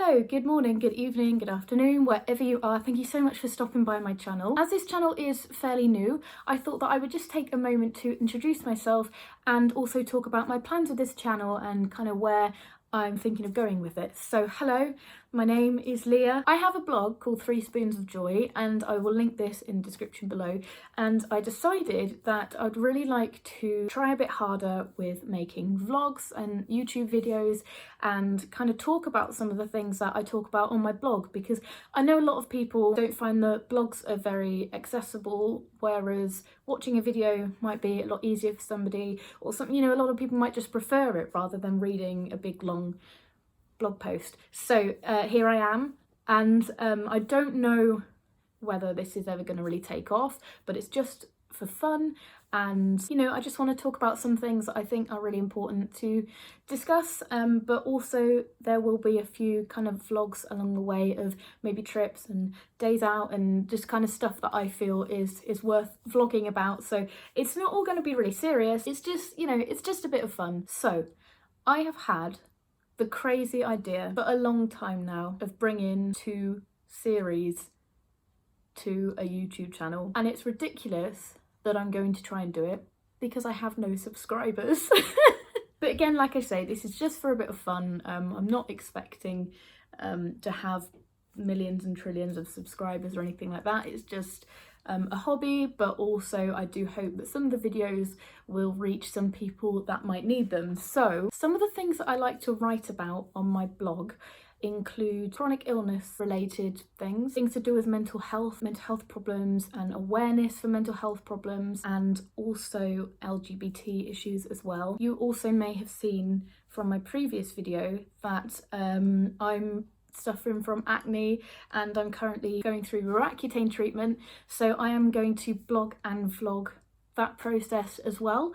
Hello, good morning, good evening, good afternoon, wherever you are. Thank you so much for stopping by my channel. As this channel is fairly new, I thought that I would just take a moment to introduce myself and also talk about my plans with this channel and kind of where I'm thinking of going with it. So hello, my name is Leah. I have a blog called 3 Spoons of Joy and I will link this in the description below. And I decided that I'd really like to try a bit harder with making vlogs and YouTube videos and kind of talk about some of the things that I talk about on my blog, because I know a lot of people don't find that blogs are very accessible, whereas watching a video might be a lot easier for somebody, or something, you know, a lot of people might just prefer it rather than reading a big long blog post. So here I am, and I don't know whether this is ever going to really take off, but it's just for fun. And you know, I just want to talk about some things that I think are really important to discuss, but also there will be a few kind of vlogs along the way of maybe trips and days out and just kind of stuff that I feel is worth vlogging about. So it's not all going to be really serious, it's just, you know, it's just a bit of fun. So I have had the crazy idea for a long time now of bringing 2 series to a YouTube channel, and it's ridiculous that I'm going to try and do it because I have no subscribers. But again, like I say, this is just for a bit of fun. I'm not expecting to have millions and trillions of subscribers or anything like that. It's just a hobby, but also I do hope that some of the videos will reach some people that might need them. So some of the things that I like to write about on my blog include chronic illness related things to do with mental health problems and awareness for mental health problems, and also LGBT issues as well. You also may have seen from my previous video that I'm suffering from acne and I'm currently going through Roaccutane treatment, so I am going to blog and vlog that process as well,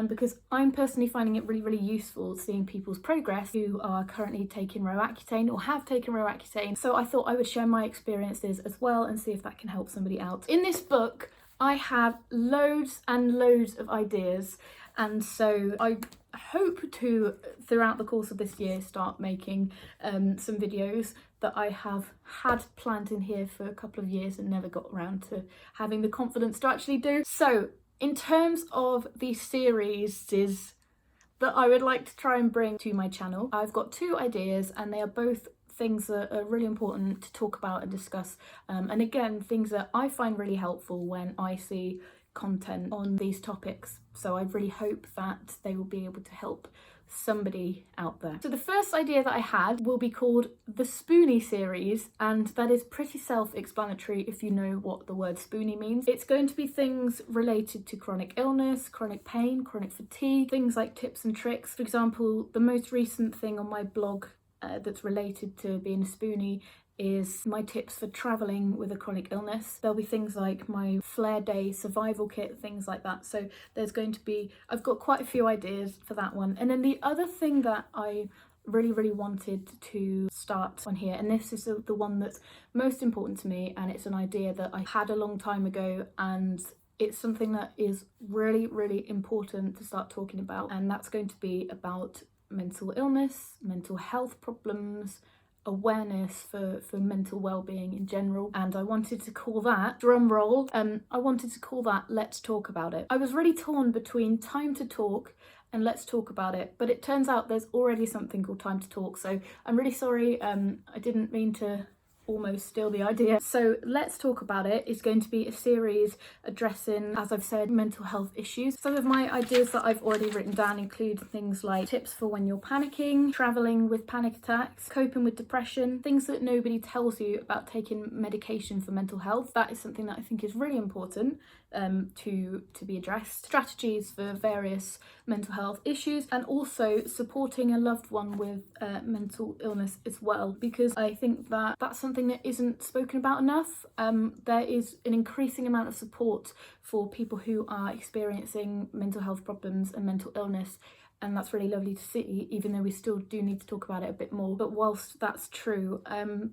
because I'm personally finding it really useful seeing people's progress who are currently taking Roaccutane or have taken Roaccutane. So I thought I would share my experiences as well and see if that can help somebody out. In this book I have loads and loads of ideas, and so I hope to, throughout the course of this year, start making some videos that I have had planned in here for a couple of years and never got around to having the confidence to actually do. So in terms of the series that I would like to try and bring to my channel, I've got 2 ideas, and they are both things that are really important to talk about and discuss, and again, things that I find really helpful when I see content on these topics. So I really hope that they will be able to help somebody out there. So the first idea that I had will be called the Spoonie series, and that is pretty self-explanatory if you know what the word spoonie means. It's going to be things related to chronic illness, chronic pain, chronic fatigue, things like tips and tricks. For example, the most recent thing on my blog that's related to being a spoonie is my tips for travelling with a chronic illness. There'll be things like my flare day survival kit, things like that. So there's going to be, I've got quite a few ideas for that one. And then the other thing that I really wanted to start on here, and this is the one that's most important to me, and it's an idea that I had a long time ago, and it's something that is really important to start talking about, and that's going to be about mental illness, mental health problems, awareness for mental well-being in general. And I wanted to call that, drum roll, I wanted to call that Let's Talk About It. I was really torn between Time to Talk and Let's Talk About It, but it turns out there's already something called Time to Talk, so I'm really sorry, I didn't mean to almost steal the idea. So Let's Talk About It is going to be a series addressing, as I've said, mental health issues. Some of my ideas that I've already written down include things like tips for when you're panicking, travelling with panic attacks, coping with depression, things that nobody tells you about taking medication for mental health. That is something that I think is really important to be addressed. Strategies for various mental health issues, and also supporting a loved one with mental illness as well, because I think that that's something that isn't spoken about enough. There is an increasing amount of support for people who are experiencing mental health problems and mental illness, and that's really lovely to see, even though we still do need to talk about it a bit more. But whilst that's true,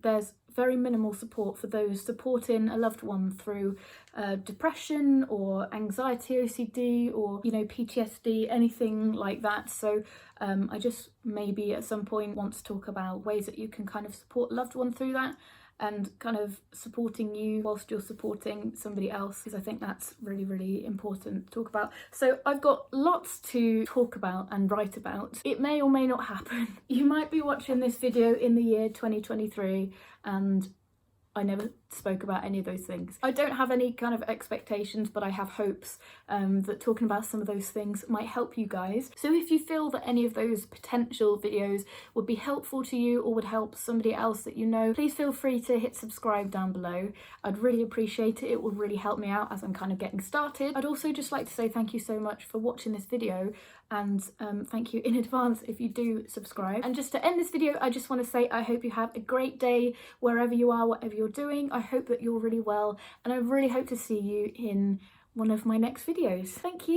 there's very minimal support for those supporting a loved one through depression or anxiety, OCD, or, you know, PTSD, anything like that. So I just maybe at some point want to talk about ways that you can kind of support a loved one through that, and kind of supporting you whilst you're supporting somebody else, because I think that's really, really important to talk about. So I've got lots to talk about and write about. It may or may not happen. You might be watching this video in the year 2023 and I never spoke about any of those things. I don't have any kind of expectations, but I have hopes that talking about some of those things might help you guys. So if you feel that any of those potential videos would be helpful to you or would help somebody else that you know, please feel free to hit subscribe down below. I'd really appreciate it. It would really help me out as I'm kind of getting started. I'd also just like to say thank you so much for watching this video, and thank you in advance if you do subscribe. And just to end this video, I just want to say I hope you have a great day wherever you are, whatever you're doing. I hope that you're really well, and I really hope to see you in one of my next videos. Thank you.